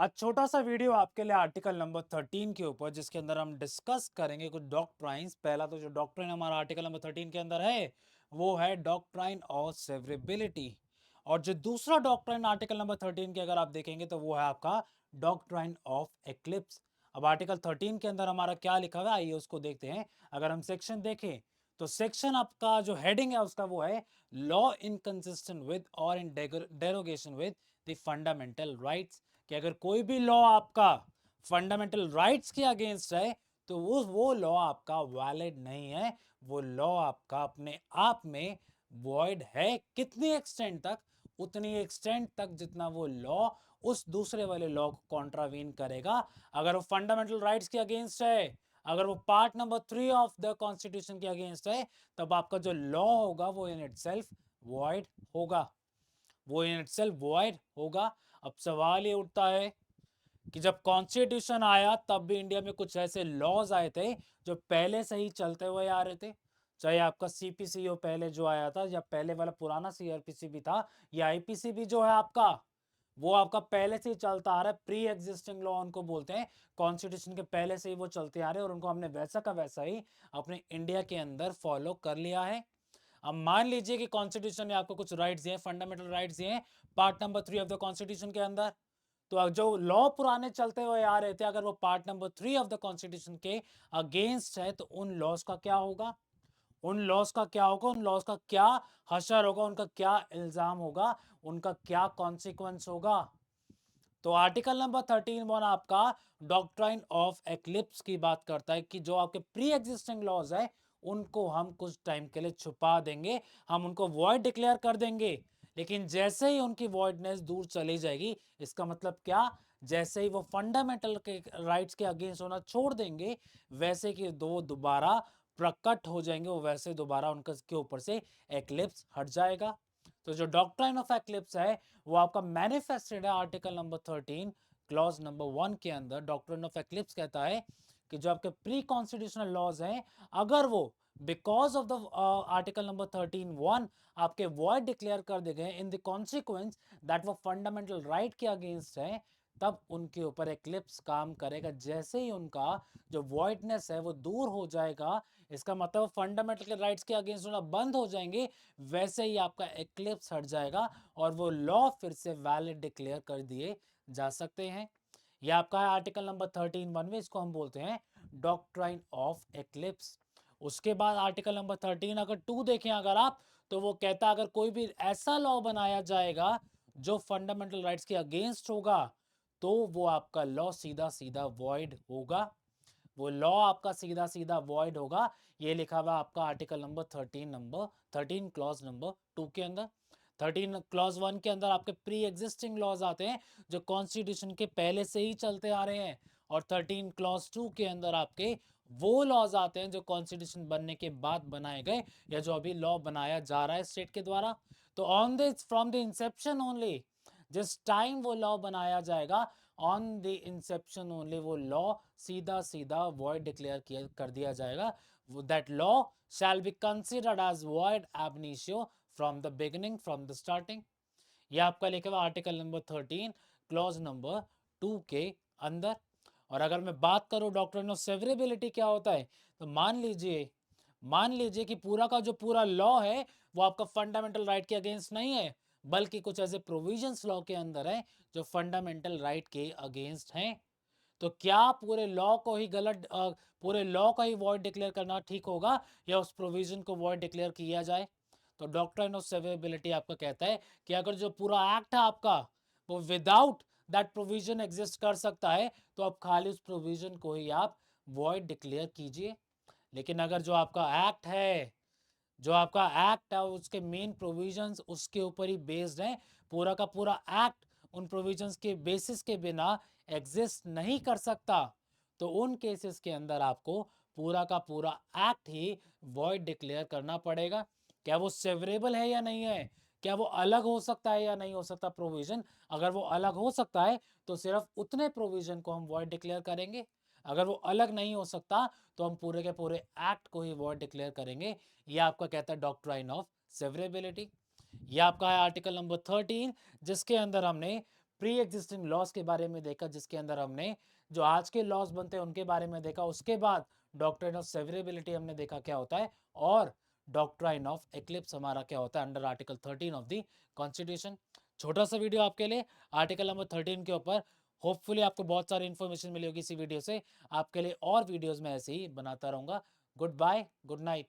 आज छोटा सा वीडियो आपके लिए आर्टिकल नंबर 13 के ऊपर, जिसके अंदर हम डिस्कस करेंगे कुछ डॉक्ट्राइन्स। पहला तो जो डॉक्ट्राइन हमारा आर्टिकल नंबर 13 के अंदर है वो है डॉक्ट्राइन ऑफ सेवरेबिलिटी। और जो दूसरा डॉक्ट्राइन आर्टिकल नंबर 13 के अगर आप देखेंगे तो वो है आपका डॉक्ट्राइन ऑफ एक्लिप्स। अब आर्टिकल 13 के अंदर हमारा क्या लिखा हुआ है, आइए उसको देखते हैं। अगर हम सेक्शन देखें तो सेक्शन आपका जो हेडिंग है उसका वो है law inconsistent with or in derogation with the fundamental rights. कि अगर कोई भी लॉ आपका फंडामेंटल राइट्स के अगेंस्ट है तो वो लॉ आपका वैलिड नहीं है, वो लॉ आपका अपने आप में वॉइड है। कितनी एक्सटेंट तक? उतनी एक्सटेंट तक जितना वो लॉ उस दूसरे वाले लॉ को कॉन्ट्रावीन करेगा। अगर वो फंडामेंटल राइट्स के अगेंस्ट है, अगर वो part number 3 of the constitution के अगेंस्ट है, तब आपका जो लॉ होगा वो इन इटसेल्फ वॉइड होगा, वो इन इटसेल्फ वॉइड होगा। अब सवाल ये उठता है कि जब कॉन्स्टिट्यूशन आया तब भी इंडिया में कुछ ऐसे लॉज आए थे जो पहले से ही चलते हुए आ रहे थे। चाहे आपका सीपीसीओ पहले जो आया था, या पहले वाला पुराना सीआरपीसी भी था, या आईपीसी भी जो है आपका, वो आपका पहले से ही चलता आ रहा है। प्री एग्जिस्टिंग लॉ उनको बोलते हैं, कॉन्स्टिट्यूशन के पहले से ही वो चलते आ रहे हैं और उनको हमने वैसा का वैसा ही अपने इंडिया के अंदर फॉलो कर लिया है। अब मान लीजिए कि कॉन्स्टिट्यूशन ने आपको कुछ राइट्स दिए, फंडामेंटल राइट्स दिए part number 3 of the constitution के अंदर। तो जो लॉ पुराने चलते हुए आ रहे थे, अगर वो part number 3 of the constitution के अगेंस्ट है तो उन लॉज का क्या होगा, उन लॉज का क्या होगा, उन लॉज का क्या हशर होगा, उनका क्या इल्जाम होगा, उनका क्या कॉन्सिक्वेंस होगा। तो आर्टिकल नंबर 13(1) आपका डॉक्ट्राइन ऑफ एक्लिप्स की बात करता है कि जो आपके प्री एग्जिस्टिंग लॉज है उनको हम कुछ टाइम के लिए छुपा देंगे, हम उनको वॉइड डिक्लेयर कर देंगे। लेकिन जैसे ही उनकी वॉइडनेस दूर चली जाएगी, इसका मतलब क्या, जैसे ही वो फंडामेंटल के राइट्स के अगेंस्ट होना छोड़ देंगे, वैसे कि दो दोबारा प्रकट हो जाएंगे, वो वैसे दोबारा उनके के ऊपर से एक्लिप्स हट जाएगा। तो जो डॉक्ट्राइन ऑफ एक्लिप्स है वो आपका मैनिफेस्टेड है आर्टिकल नंबर 13 क्लॉज नंबर 1 के अंदर। डॉक्ट्रिन ऑफ एक्लिप्स कहता है कि जो आपके प्री कॉन्स्टिट्यूशनल लॉज हैं, अगर वो because of the article number 13(1) आपके वॉइड डिक्लेयर कर दे गए इन द कॉन्सिक्वेंस दैट वो फंडामेंटल राइट के अगेंस्ट है, तब उनके ऊपर एक्लिप्स काम करेगा। जैसे ही उनका जो वॉइडनेस है वो दूर हो जाएगा, इसका मतलब फंडामेंटल राइट्स के अगेंस्ट होना बंद हो जाएंगे, वैसे ही आपका एक्लिप्स हट जाएगा और वो लॉ फिर से वैलिड डिक्लेयर कर दिए जा सकते हैं। यह आपका है आर्टिकल नंबर 13(1) में, इसको हम बोलते हैं डॉक्ट्राइन ऑफ एक्लिप्स। उसके बाद आर्टिकल नंबर 13 अगर 2 देखें अगर आप, तो वो कहता है अगर कोई भी ऐसा लॉ बनाया जाएगा जो फंडामेंटल राइट्स के अगेंस्ट होगा, तो वो आपका लॉ सीधा सीधा वॉइड होगा, वो लॉ आपका सीधा सीधा वॉइड होगा। ये लिखा हुआ आपका आर्टिकल नंबर 13 क्लॉज नंबर 2 के अंदर। 13 क्लॉज 1 के अंदर आपके प्री एग्जिस्टिंग लॉज आते हैं जो कॉन्स्टिट्यूशन के पहले से ही चलते आ रहे हैं, और 13 क्लॉज 2 के अंदर आपके वो लॉज आते हैं जो कॉन्स्टिट्यूशन बनने के बाद बनाए गए, या जो अभी लॉ बनाया जा रहा है स्टेट के द्वारा। तो on this from the inception only, जिस टाइम वो लॉ बनाया जाएगा, ऑन द इंसेप्शन ओनली वो लॉ सीधा सीधा वॉइड डिक्लेयर कर दिया जाएगा। That law shall be considered as void ab initio from the beginning, from the starting. ये आपका लिखा हुआ आर्टिकल नंबर 13 क्लॉज नंबर 2 के अंदर। और अगर मैं बात करूं डॉक्ट्रिन ऑफ सेवरेबिलिटी क्या होता है, तो मान लीजिए कि पूरा का जो पूरा लॉ है वो आपका फंडामेंटल राइट के अगेंस्ट नहीं है, बल्कि कुछ ऐसे प्रोविजंस लॉ के अंदर है जो फंडामेंटल राइट के अगेंस्ट हैं। तो क्या पूरे लॉ को ही पूरे लॉ का ही वॉइड डिक्लेयर करना ठीक होगा, या उस प्रोविजन को वॉइड डिक्लेयर किया जाए? तो डॉक्ट्रिन ऑफ सेवरेबिलिटी आपका कहता है कि अगर जो पूरा एक्ट है आपका वो विदाउट दैट प्रोविजन एग्जिस्ट कर सकता है, तो आप खाली उस प्रोविजन को ही आप वॉइड डिक्लेयर कीजिए। लेकिन अगर जो आपका एक्ट है, जो आपका एक्ट है उसके मेन प्रोविजंस उसके ऊपर ही बेस्ड हैं, पूरा का पूरा एक्ट उन प्रोविजंस के बेसिस के बिना एग्जिस्ट नहीं कर सकता, तो उन केसेस के अंदर आपको पूरा का पूरा एक्ट ही वॉइड डिक्लेयर करना पड़ेगा। क्या वो सेवरेबल है या नहीं है, क्या वो अलग हो सकता है या नहीं हो सकता प्रोविजन? अगर वो अलग हो सकता है तो सिर्फ उतने प्रोविजन को हम वॉइड डिक्लेयर करेंगे। अगर वो अलग नहीं हो सकता तो हम पूरे के पूरे एक्ट को ही वॉइड डिक्लेयर करेंगे। ये आपका कहता है डॉक्ट्राइन ऑफ सेवरेबिलिटी। ये आपका है आर्टिकल नंबर 13, जिसके अंदर हमने प्री एग्जिस्टिंग लॉज के बारे में देखा, जिसके अंदर हमने जो आज के लॉज बनते हैं उनके बारे में देखा। उसके बाद डॉक्ट्राइन ऑफ सेवरेबिलिटी हमने देखा क्या होता है, और डॉक्ट्राइन ऑफ एक्लिप्स हमारा क्या होता है under article 13 of the constitution. छोटा सा वीडियो आपके लिए आर्टिकल नंबर 13 के ऊपर। होपफुली आपको बहुत सारी इन्फॉर्मेशन मिली होगी इसी वीडियो से। आपके लिए और वीडियोस में ऐसे ही बनाता रहूंगा। Good bye, good night.